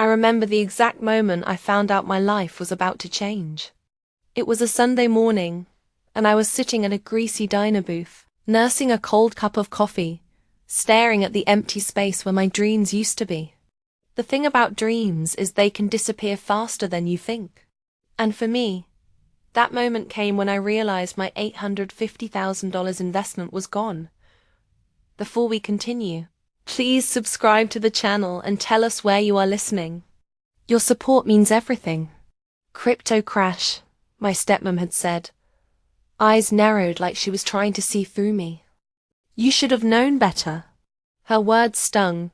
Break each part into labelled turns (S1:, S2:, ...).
S1: remember the exact moment I found out my life was about to change. It was a Sunday morning, and I was sitting at a greasy diner booth, nursing a cold cup of coffee, staring at the empty space where my dreams used to be. The thing about dreams is they can disappear faster than you think. And for me, that moment came when I realized my $850,000 investment was gone. Before we continue, please subscribe to the channel and tell us where you are listening. Your support means everything. Crypto crash, my stepmom had said. Eyes narrowed like she was trying to see through me. You should have known better. Her words stung,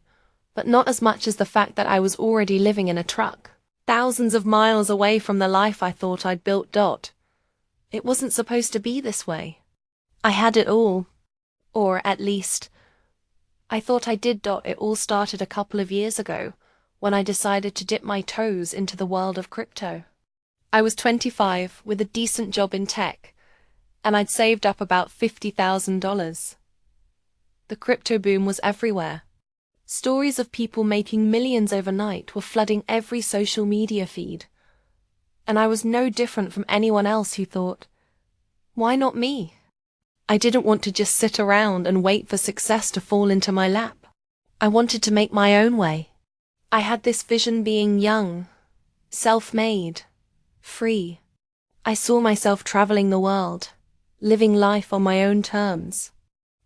S1: but not as much as the fact that I was already living in a truck, thousands of miles away from the life I thought I'd built. It wasn't supposed to be this way. I had it all. Or, at least, I thought I did. It all started a couple of years ago, when I decided to dip my toes into the world of crypto. I was 25, with a decent job in tech, and I'd saved up about $50,000. The crypto boom was everywhere. Stories of people making millions overnight were flooding every social media feed. And I was no different from anyone else who thought, why not me? I didn't want to just sit around and wait for success to fall into my lap. I wanted to make my own way. I had this vision being young, self-made, free. I saw myself traveling the world, living life on my own terms.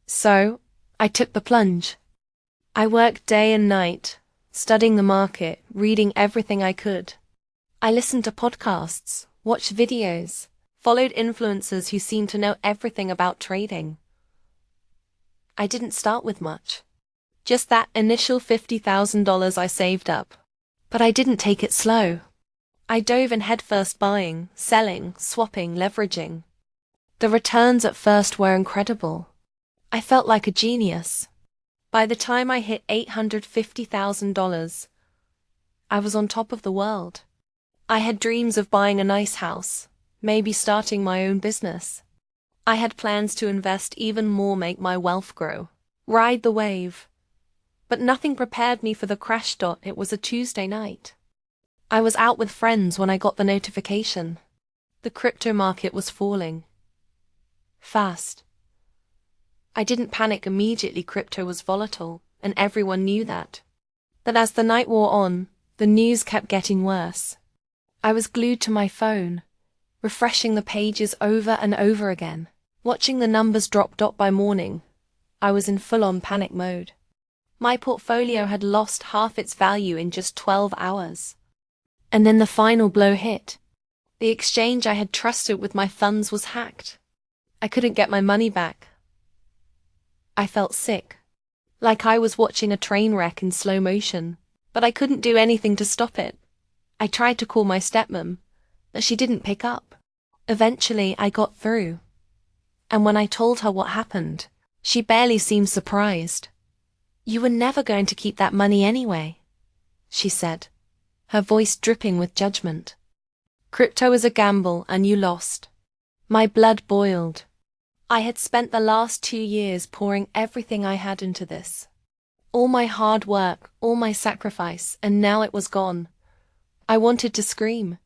S1: So, I took the plunge. I worked day and night, studying the market, reading everything I could. I listened to podcasts, watched videos, followed influencers who seemed to know everything about trading. I didn't start with much. Just that initial $50,000 I saved up. But I didn't take it slow. I dove in headfirst, buying, selling, swapping, leveraging. The returns at first were incredible. I felt like a genius. By the time I hit $850,000, I was on top of the world. I had dreams of buying a nice house, maybe starting my own business. I had plans to invest even more, make my wealth grow, ride the wave. But nothing prepared me for the crash. It was a Tuesday night. I was out with friends when I got the notification. The crypto market was falling. Fast. I didn't panic immediately. Crypto was volatile, and everyone knew that. But as the night wore on, the news kept getting worse. I was glued to my phone, refreshing the pages over and over again, watching the numbers drop. By morning, I was in full-on panic mode. My portfolio had lost half its value in just 12 hours. And then the final blow hit. The exchange I had trusted with my funds was hacked. I couldn't get my money back. I felt sick, like I was watching a train wreck in slow motion, but I couldn't do anything to stop it. I tried to call my stepmom, but she didn't pick up. Eventually, I got through. And when I told her what happened, she barely seemed surprised. You were never going to keep that money anyway, she said, her voice dripping with judgment. Crypto is a gamble, and you lost. My blood boiled. I had spent the last 2 years pouring everything I had into this. All my hard work, all my sacrifice, and now it was gone. I wanted to scream.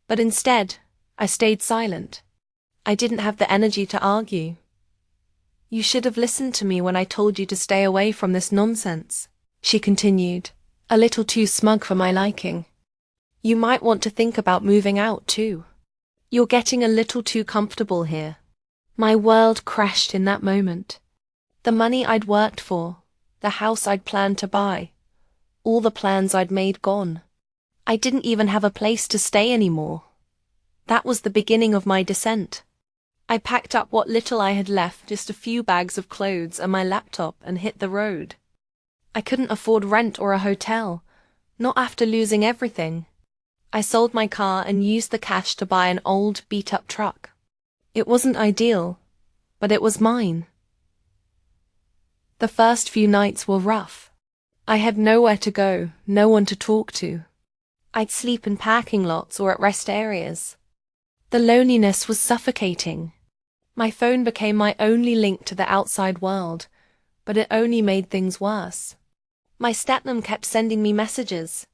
S1: But instead, I stayed silent. I didn't have the energy to argue. You should have listened to me when I told you to stay away from this nonsense, she continued, a little too smug for my liking. You might want to think about moving out too. You're getting a little too comfortable here. My world crashed in that moment. The money I'd worked for, the house I'd planned to buy, all the plans I'd made gone. I didn't even have a place to stay anymore. That was the beginning of my descent. I packed up what little I had left, just a few bags of clothes and my laptop, and hit the road. I couldn't afford rent or a hotel, not after losing everything. I sold my car and used the cash to buy an old, beat-up truck. It wasn't ideal, but it was mine. The first few nights were rough. I had nowhere to go, no one to talk to. I'd sleep in parking lots or at rest areas. The loneliness was suffocating. My phone became my only link to the outside world, but it only made things worse. My stepmom kept sending me messages,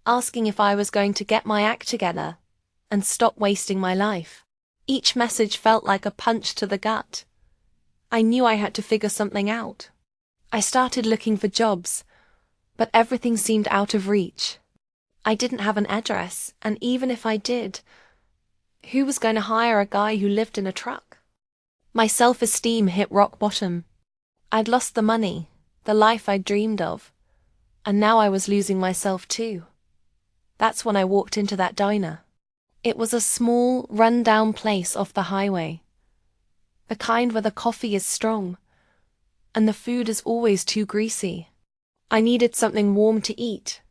S1: asking if I was going to get my act together and stop wasting my life. Each message felt like a punch to the gut. I knew I had to figure something out. I started looking for jobs, but everything seemed out of reach. I didn't have an address, and even if I did, who was going to hire a guy who lived in a truck? My self-esteem hit rock bottom. I'd lost the money, the life I'd dreamed of, and now I was losing myself too. That's when I walked into that diner. It was a small, run-down place off the highway. The kind where the coffee is strong, and the food is always too greasy. I needed something warm to eat,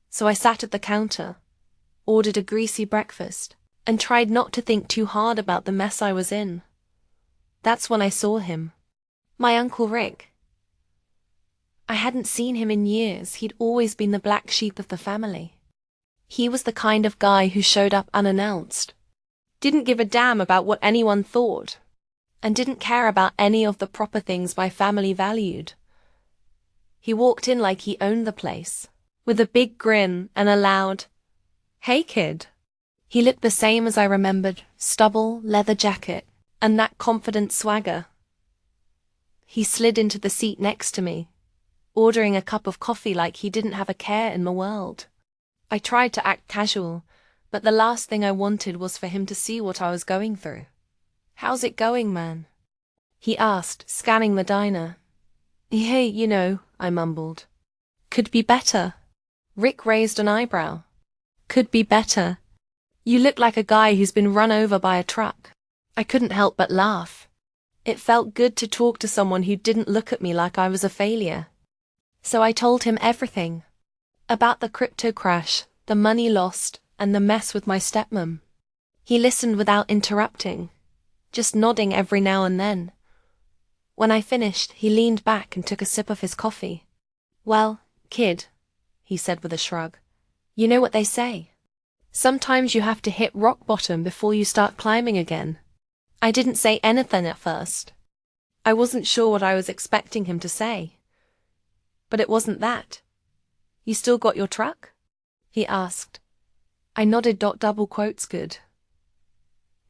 S1: so I sat at the counter, ordered a greasy breakfast, and tried not to think too hard about the mess I was in. That's when I saw him. My Uncle Rick. I hadn't seen him in years. He'd always been the black sheep of the family. He was the kind of guy who showed up unannounced, didn't give a damn about what anyone thought, and didn't care about any of the proper things my family valued. He walked in like he owned the place, with a big grin and a loud, "Hey kid." He looked the same as I remembered, stubble, leather jacket, and that confident swagger. He slid into the seat next to me, ordering a cup of coffee like he didn't have a care in the world. I tried to act casual, but the last thing I wanted was for him to see what I was going through. "How's it going, man?" he asked, scanning the diner. "Hey, you know," I mumbled. "Could be better." Rick raised an eyebrow. "Could be better? You look like a guy who's been run over by a truck." I couldn't help but laugh. It felt good to talk to someone who didn't look at me like I was a failure. So I told him everything. About the crypto crash, the money lost, and the mess with my stepmom. He listened without interrupting, just nodding every now and then. When I finished, he leaned back and took a sip of his coffee. "Well, kid," he said with a shrug, "you know what they say. Sometimes you have to hit rock bottom before you start climbing again." I didn't say anything at first. I wasn't sure what I was expecting him to say. But it wasn't that. "You still got your truck?" he asked. I nodded. Double quotes good.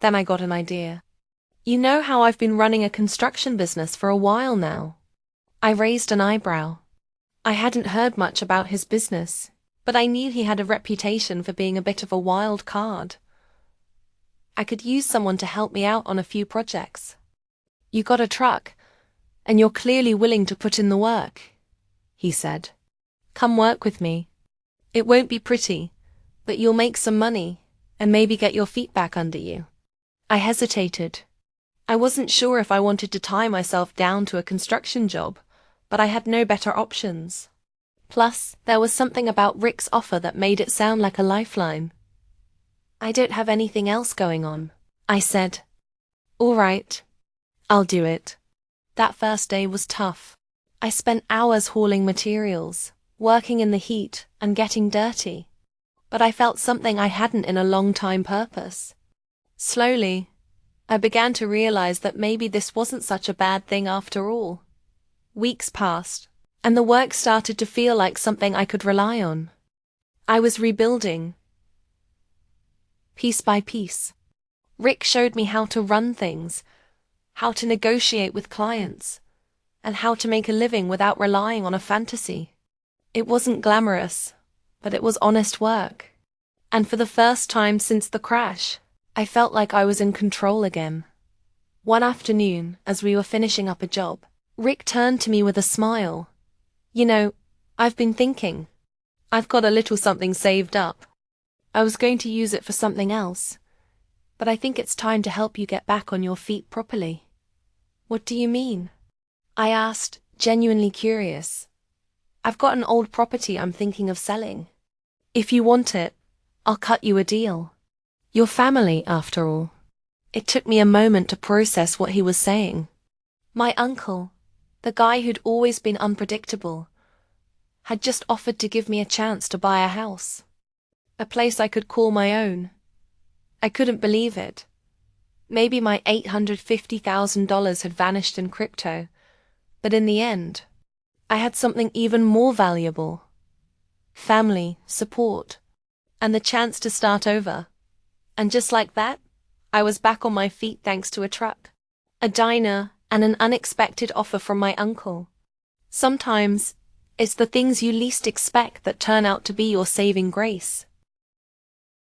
S1: Then I got an idea. "You know how I've been running a construction business for a while now?" I raised an eyebrow. I hadn't heard much about his business, but I knew he had a reputation for being a bit of a wild card. I could use someone to help me out on a few projects. "You got a truck, and you're clearly willing to put in the work," he said. "Come work with me. It won't be pretty, but you'll make some money, and maybe get your feet back under you." I hesitated. I wasn't sure if I wanted to tie myself down to a construction job, but I had no better options. Plus, there was something about Rick's offer that made it sound like a lifeline. "I don't have anything else going on," I said. "All right, I'll do it." That first day was tough. I spent hours hauling materials, working in the heat, and getting dirty. But I felt something I hadn't in a long time: purpose. Slowly, I began to realize that maybe this wasn't such a bad thing after all. Weeks passed, and the work started to feel like something I could rely on. I was rebuilding, piece by piece. Rick showed me how to run things, how to negotiate with clients, and how to make a living without relying on a fantasy. It wasn't glamorous, but it was honest work. And for the first time since the crash, I felt like I was in control again. One afternoon, as we were finishing up a job, Rick turned to me with a smile. "You know, I've been thinking. I've got a little something saved up. I was going to use it for something else, but I think it's time to help you get back on your feet properly." "What do you mean?" I asked, genuinely curious. "I've got an old property I'm thinking of selling. If you want it, I'll cut you a deal. Your family, after all." It took me a moment to process what he was saying. My uncle, the guy who'd always been unpredictable, had just offered to give me a chance to buy a house. A place I could call my own. I couldn't believe it. Maybe my $850,000 had vanished in crypto, but in the end, I had something even more valuable. Family, support, and the chance to start over. And just like that, I was back on my feet thanks to a truck, a diner, and an unexpected offer from my uncle. Sometimes, it's the things you least expect that turn out to be your saving grace.